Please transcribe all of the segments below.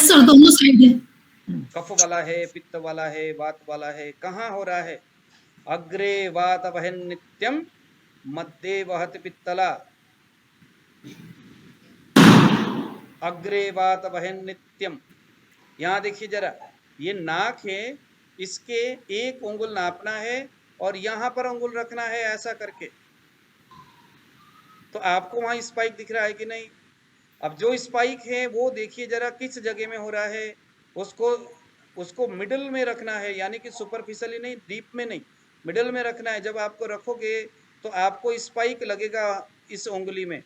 Yes sir, दोनों side है। कफ वाला है, पित्त वाला है, वात वाला है, कहाँ हो रहा है? अग्रे वात वहन नित्यम, मध्य वहत पित्तला। अग्रे वात वहन नित्यम। यहाँ देखिए जरा, ये नाक है, इसके एक उंगल नापना है और यहां पर उंगल रखना है ऐसा करके। तो आपको वहां स्पाइक दिख रहा है कि नहीं? अब जो स्पाइक है वो देखिए जरा किस जगह में हो रहा है। उसको उसको मिडल में रखना है, यानी कि सुपरफिशियली नहीं, डीप में नहीं, मिडल में रखना है। जब आपको रखोगे तो आपको स्पाइक लगेगा इस उंगली में।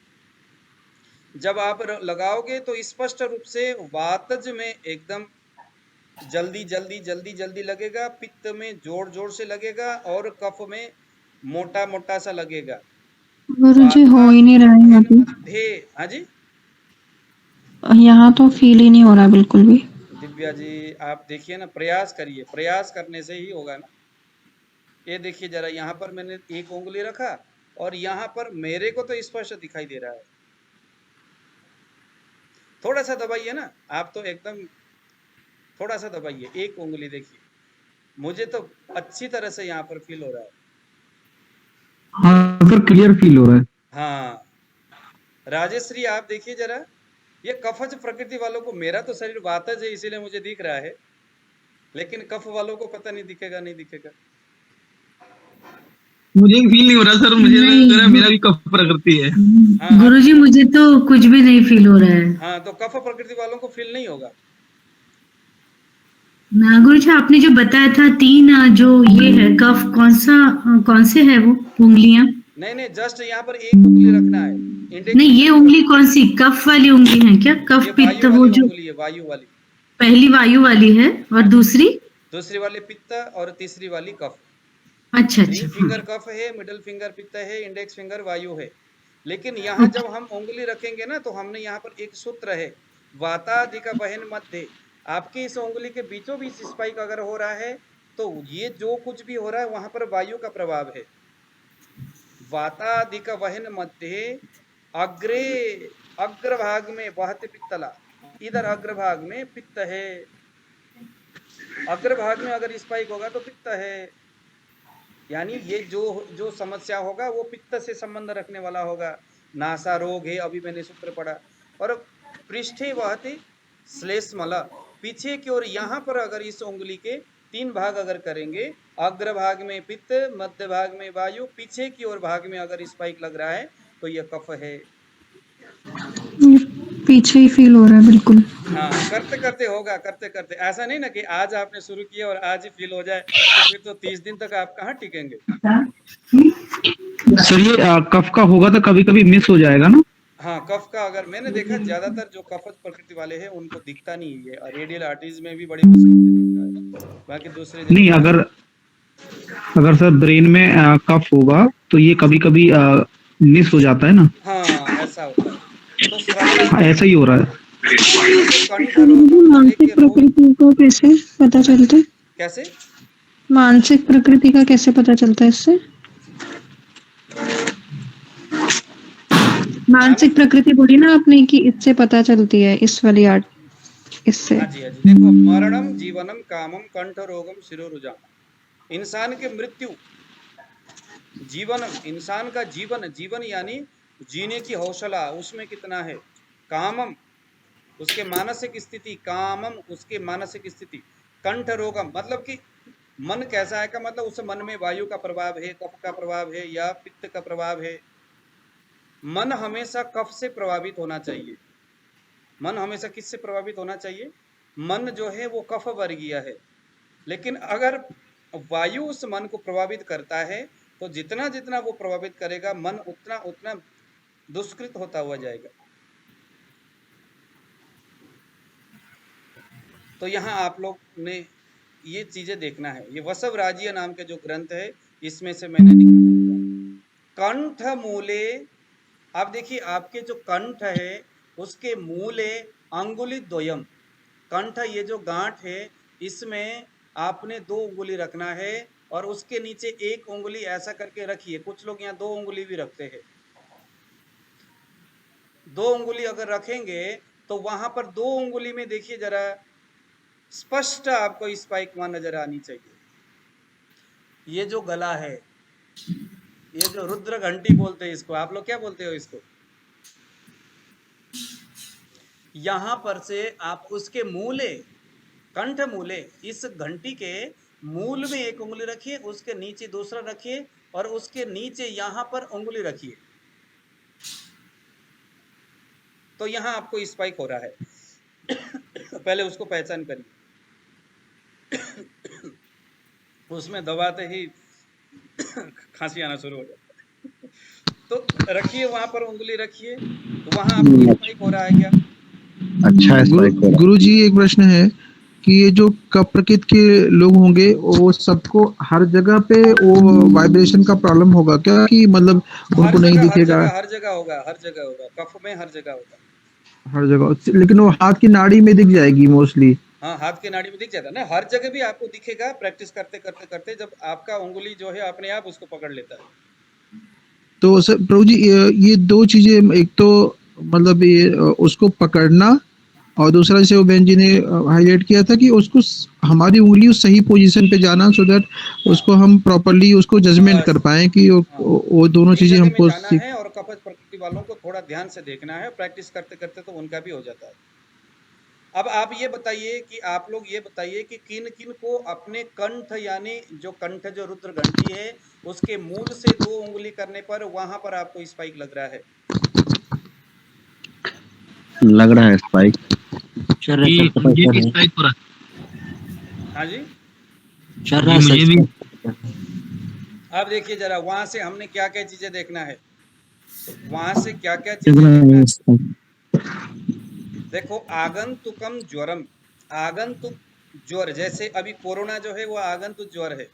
जब आप लगाओगे तो स्पष्ट रूप से वातज में एकदम जल्दी जल्दी जल्दी जल्दी लगेगा, पित्त में जोर जोर से लगेगा और कफ में मोटा मोटा सा लगेगा। गुरुजी हो ही नहीं रहा है यहाँ पे। मध्य, हाँ जी यहाँ तो फील ही नहीं हो रहा बिल्कुल भी। दिव्या जी, आप देखिए ना, प्रयास करिए, प्रयास करने से ही होगा ना। ये देखिए जरा, यहाँ पर मैंने एक उंगली रखा और यहाँ पर मेरे को तो स्पष्ट दिखाई दे रहा है। थोड़ा सा दबाइए ना, आप तो एकदम थोड़ा सा दबाइए, एक उंगली देखिए, मुझे तो अच्छी तरह से यहाँ पर फील हो रहा है। हाँ सर, क्लियर फील हो रहा है। हाँ राजेश्री, आप देखिए जरा, ये कफज प्रकृति वालों को, मेरा तो शरीर वातज है इसीलिए मुझे दिख रहा है, लेकिन कफ वालों को पता नहीं दिखेगा नहीं दिखेगा। मुझे फील नहीं हो रहा सर, मुझे लग रहा है मेरा भी कफ प्रकृति है। हाँ, गुरुजी मुझे तो कुछ भी नहीं फील हो रहा है। हाँ, तो कफ प्रकृति वालों को फील नहीं होगा। ना गुरुजी, आपने जो बताया था तीन जो ये है कफ, कौन से है वो उंगलियां? नहीं, जस्ट यहाँ पर एक उंगली रखना है। नहीं, ये उंगली कौन सी, कफ वाली उंगली है क्या? कफ पित्त, वो जो उंगली है, वायु वाली। पहली वायु वाली है और दूसरी वाली पित्त और तीसरी वाली कफ। अच्छा रिंग फिंगर कफ है, मिडिल फिंगर पित्त है, इंडेक्स फिंगर वायु है। लेकिन यहाँ जब हम उंगली रखेंगे ना, तो हमने यहाँ पर एक सूत्र है, वातादिक वहन मध्य। आपकी इस उंगली के बीचों बीच स्पाइक अगर हो रहा है तो ये जो कुछ भी हो रहा है वहां पर वायु का प्रभाव है। वातादिक वहन मध्य अग्रे, अग्रभाग में वहत पित्तला, इधर अग्रभाग में पित्त है। अग्रभाग में अगर स्पाइक होगा तो पित्त है, यानी ये जो जो समस्या होगा वो पित्त से संबंध रखने वाला होगा। नासा रोग है, अभी मैंने सूत्र पढ़ा। और पृष्ठे वहति श्लेष्मला, पीछे की ओर यहाँ पर अगर इस उंगली के तीन भाग अगर करेंगे, अग्र भाग में पित्त, मध्य भाग में वायु, पीछे की ओर भाग में अगर स्पाइक लग रहा है तो यह कफ है। पीछे ही फील हो रहा है बिल्कुल। हाँ, करते करते होगा, करते करते। ऐसा नहीं ना कि आज आपने शुरू किया और आज ही फील हो जाए, तो फिर तो 30 दिन तक आप कहाँ टिकेंगे। सर ये कफ का होगा तो कभी कभी मिस हो जाएगा ना? हाँ, कफ का अगर मैंने देखा, ज्यादातर जो कफज प्रकृति वाले हैं उनको दिखता नहीं है, और रेडियल आर्टरीज में भी बड़ी मुश्किल से दिखता है, बाकी दूसरे नहीं, अगर सर ब्रेन में कफ होगा तो ये कभी कभी मिस हो जाता है ना। हाँ, ऐसा होता है। तो श्रवण ऐसा ही हो रहा है। मानसिक प्रकृति को कैसे पता चलता है? कैसे? मानसिक प्रकृति का कैसे पता चलता है इससे? मानसिक प्रकृति बोली ना आपने कि इससे पता चलती है, इस वाली आर्ट इससे। हाँ जी, हाँ जी, देखो, मरणम जीवनम कामम कंठ रोगम शिरोरुजाम। इंसान की मृत्यु, जीवनम इंसान का जीवन, जीवन यानी जीने की हौसला उसमें कितना है, कामम उसके मानसिक स्थिति, कामम उसके मानसिक स्थिति, कंठ रोगम मतलब कि मन कैसा है का मतलब उस मन में वायु का प्रभाव है, कफ का प्रभाव है या पित्त का प्रभाव है। मन हमेशा कफ से प्रभावित होना चाहिए। मन हमेशा किससे प्रभावित होना चाहिए? मन जो है वो कफ वर्गीय है, लेकिन अगर वायु उस मन को प्रभावित करता है तो जितना जितना वो प्रभावित करेगा मन उतना उतना दुष्कृत होता हुआ जाएगा। तो यहाँ आप लोग ने ये चीजें देखना है। ये वसव राज्य नाम के जो ग्रंथ है इसमें से मैंने निकाला। कंठ मूले, आप देखिए आपके जो कंठ है उसके मूले अंगुली द्वयम, कंठ ये जो गांठ है इसमें आपने 2 उंगली रखना है और उसके नीचे 1 उंगली ऐसा करके रखिए। कुछ लोग यहाँ 2 उंगली भी रखते हैं। 2 उंगली अगर रखेंगे तो वहां पर 2 उंगली में देखिए जरा स्पष्ट आपको स्पाइक वहां नजर आनी चाहिए। ये जो गला है, ये जो रुद्र घंटी बोलते हैं इसको, आप लोग क्या बोलते हो इसको? यहां पर से आप उसके मूले, कंठ मूले, इस घंटी के मूल में एक उंगली रखिए, उसके नीचे दूसरा रखिए और उसके नीचे यहां पर उंगली रखिए, तो यहां आपको स्पाइक हो रहा है। पहले उसको पहचान करिए। उसमें दबाते ही खांसी आना शुरू हो जाता है। तो रखिए, वहां पर उंगली रखिए, तो वहां आपको स्पाइक हो रहा है क्या? अच्छा है स्पाइक हो रहा गुरु जी एक प्रश्न है कि ये जो कप प्रकृति के लोग होंगे वो सबको हर जगह पे वो वाइब्रेशन का प्रॉब्लम होगा क्या, कि मतलब हर उनको नहीं जगह हर दिखेगा जगह हर जगह होगा, हर जगह होगा, कफ में हर जगह होगा। हर जगह, लेकिन वो हाथ की नाड़ी में दिख जाएगी मोस्टली? हाँ, हाथ की नाड़ी में दिख जाता है ना, हर जगह भी आपको दिखेगा प्रैक्टिस करते करते करते, जब आपका उंगली जो है अपने आप उसको पकड़ लेता है। तो सर प्रभु जी ये दो चीजें, एक तो मतलब ये उसको पकड़ना, और दूसरा जैसे वो बहन जी ने हाईलाइट किया था कि उसको हमारी उंगली उस सही पोजीशन पे जाना, सो दैट हाँ, उसको हम प्रॉपरली उसको जजमेंट कर बस, पाए कि हाँ, वो दोनों सही चीजें जगह में हमको जाना सीख। है, और कपच प्रकृति वालों को थोड़ा ध्यान से देखना है, प्रैक्टिस करते करते तो उनका भी हो जाता है। अब आप ये बताइए कि आप लोग ये बताइए कि किन किन को अपने कंठ, यानी जो कंठ जो रुद्र घंटी है उसके मूल से 2 उंगली करने पर वहां पर आपको स्पाइक लग रहा है? है, लग रहा है स्पाइक। जी मुझे भी स्पाइक हो रहा हाँ जी, है जी, मुझे भी। अब देखिए जरा, वहां से हमने क्या क्या चीजें देखना है, वहां से क्या क्या चीजें देखना है। देखो, आगंतुकम ज्वरम, आगंतुक ज्वर, जैसे अभी कोरोना जो है वो आगंतुक ज्वर है।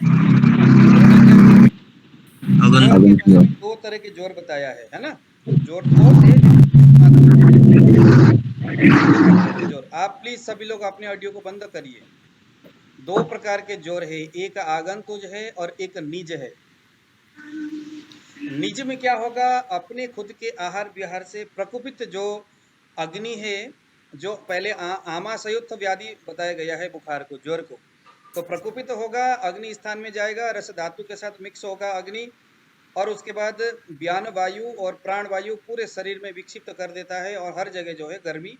कोरोना क्या है? ज्वर के अगन बारे में 2 तरह के ज्वर बताया है ना? ज्वर 2 थे, लेकिन आगंतुक 2 प्रकार के ज्वर। आप प्लीज सभी लोग अपने ऑडियो को बंद करिए। 2 प्रकार के ज्वर है, एक आगंतुज है और एक निज है। निज में क्या होगा? अपने खुद के आहार विहार से प्रकुपित जो अग्नि है, जो पहले आमाशयुक्त व्याधि बताया गया है बुखार को, ज्वर को, तो प्रकुपित होगा, अग्नि स्थान में जाएगा, रस धातु के साथ मिक्स होगा अग्नि, और उसके बाद व्यान वायु और प्राण वायु पूरे शरीर में विक्षिप्त कर देता है और हर जगह जो है गर्मी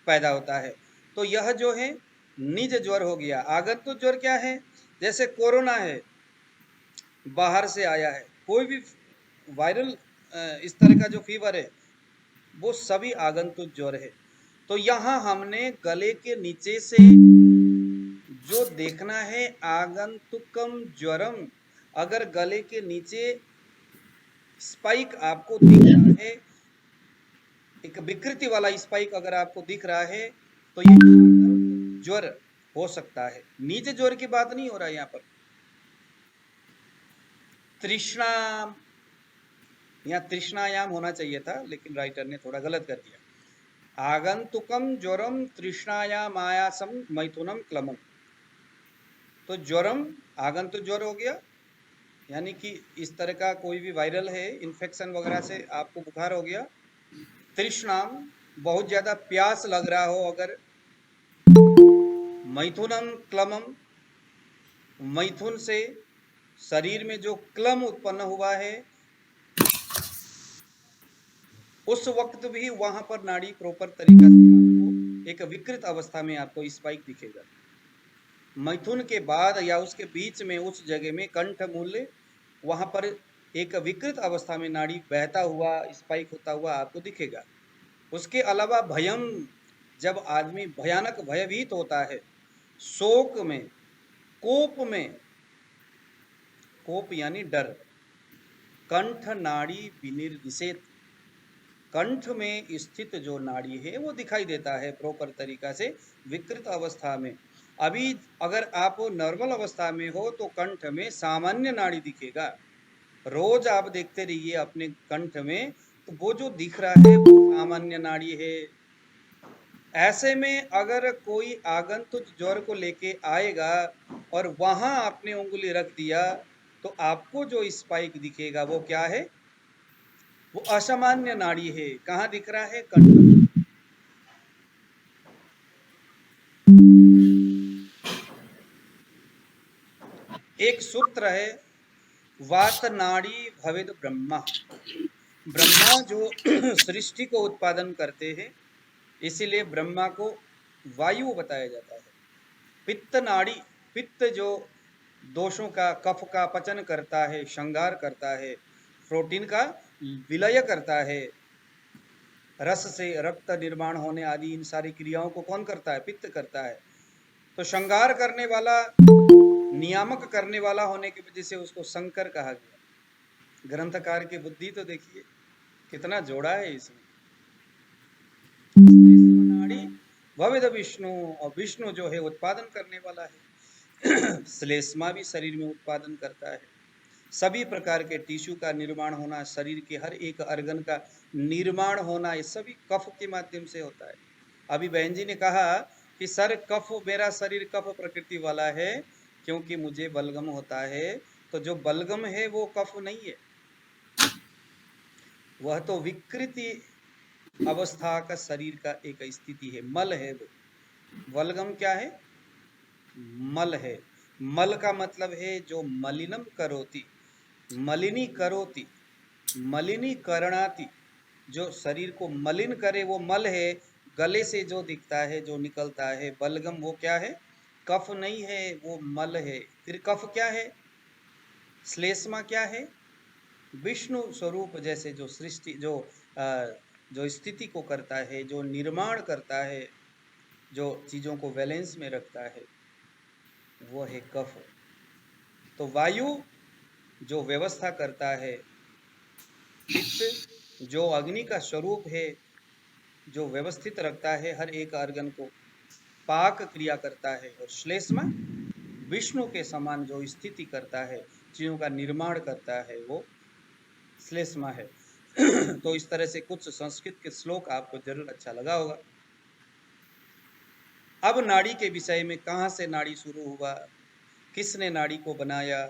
पैदा होता है। तो यह जो है निज ज्वर हो गया। आगंतुक ज्वर क्या है? जैसे कोरोना है, बाहर से आया है, कोई भी वायरल इस तरह का जो फीवर है, वो सभी आगंतुक ज्वर है। तो यहाँ हमने गले के नीचे से जो देखना है, आगंतुकम ज्वरम, अगर गले के नीचे स्पाइक आपको दिख रहा है, एक विकृति वाला स्पाइक अगर आपको दिख रहा है, तो ये आगंतुक ज्वर हो सकता है, निज ज्वर की बात नहीं हो रहा है यहाँ पर। तृष्णा, यहाँ तृष्णायाम होना चाहिए था, लेकिन राइटर ने थोड़ा गलत कर दिया। आगंतुकम ज्वरम तृष्णायाम आयासम मैथुनम क्लमम, तो ज्वरम आगंतुक ज्वर हो गया, यानी कि इस तरह का कोई भी वायरल है, इन्फेक्शन वगैरह से आपको बुखार हो गया। तृष्णाम, बहुत ज्यादा प्यास लग रहा हो अगर। मैथुनम क्लमम, मैथुन से शरीर में जो क्लम उत्पन्न हुआ है, उस वक्त भी वहां पर नाड़ी प्रॉपर तरीका से आपको एक विकृत अवस्था में आपको स्पाइक दिखेगा। मैथुन के बाद या उसके बीच में उस जगह में कंठ मूल्य, वहां पर एक विकृत अवस्था में नाड़ी बहता हुआ स्पाइक होता हुआ आपको दिखेगा। उसके अलावा भयम, जब आदमी भयानक भयभीत होता है, शोक में, कोप में, कोप यानी डर, कंठ नाड़ी विनिर्दिशेत, कंठ में स्थित जो नाड़ी है वो दिखाई देता है प्रॉपर तरीका से विकृत अवस्था में। अभी अगर आप नॉर्मल अवस्था में हो तो कंठ में सामान्य नाड़ी दिखेगा, रोज आप देखते रहिए अपने कंठ में, तो वो जो दिख रहा है वो सामान्य नाड़ी है। ऐसे में अगर कोई आगंतुक ज्वर को लेके आएगा और वहां आपने उंगली रख दिया, तो आपको जो स्पाइक दिखेगा वो क्या है? वो असामान्य नाड़ी है। कहाँ दिख रहा है? कंठ। एक सूत्र है, वात नाड़ी भवेद ब्रह्मा। ब्रह्मा जो सृष्टि को उत्पादन करते हैं, इसीलिए ब्रह्मा को वायु बताया जाता है। पित्त नाड़ी, पित्त जो दोषों का, कफ का पचन करता है, श्रृंगार करता है, प्रोटीन का विलय करता है, रस से रक्त निर्माण होने आदि इन सारी क्रियाओं को कौन करता है? पित्त करता है। तो श्रृंगार करने वाला, नियामक करने वाला होने की वजह से उसको शंकर कहा गया। ग्रंथकार की बुद्धि तो देखिए कितना जोड़ा है इसमें। नाड़ी भवेद विष्णु, और विष्णु जो है उत्पादन करने वाला है। श्लेष्मा भी शरीर में उत्पादन करता है। सभी प्रकार के टिश्यू का निर्माण होना, शरीर के हर एक अर्गन का निर्माण होना, ये सभी कफ के माध्यम से होता है। अभी बहन जी ने कहा कि सर कफ, मेरा शरीर कफ प्रकृति वाला है क्योंकि मुझे बलगम होता है। तो जो बलगम है वो कफ नहीं है, वह तो विकृति अवस्था का शरीर का एक स्थिति है, मल है वो। बलगम क्या है? मल है। मल का मतलब है जो मलिनम करोति, मलिनी करोति, मलिनी करणाति, जो शरीर को मलिन करे वो मल है। गले से जो दिखता है, जो निकलता है बलगम, वो क्या है? कफ नहीं है, वो मल है। फिर कफ क्या है? श्लेष्मा क्या है? विष्णु स्वरूप जैसे जो सृष्टि, जो स्थिति को करता है, जो निर्माण करता है, जो चीजों को बैलेंस में रखता है, वो है कफ। तो वायु जो व्यवस्था करता है, पित्त जो अग्नि का स्वरूप है, जो व्यवस्थित रखता है हर एक अर्गन को, पाक क्रिया करता है, और श्लेष्मा विष्णु के समान जो स्थिति करता है, चीजों का निर्माण करता है, वो श्लेष्मा है। तो इस तरह से कुछ संस्कृत के श्लोक आपको जरूर अच्छा लगा होगा। अब नाड़ी के विषय में, कहाँ से नाड़ी शुरू हुआ, किसने नाड़ी को बनाया,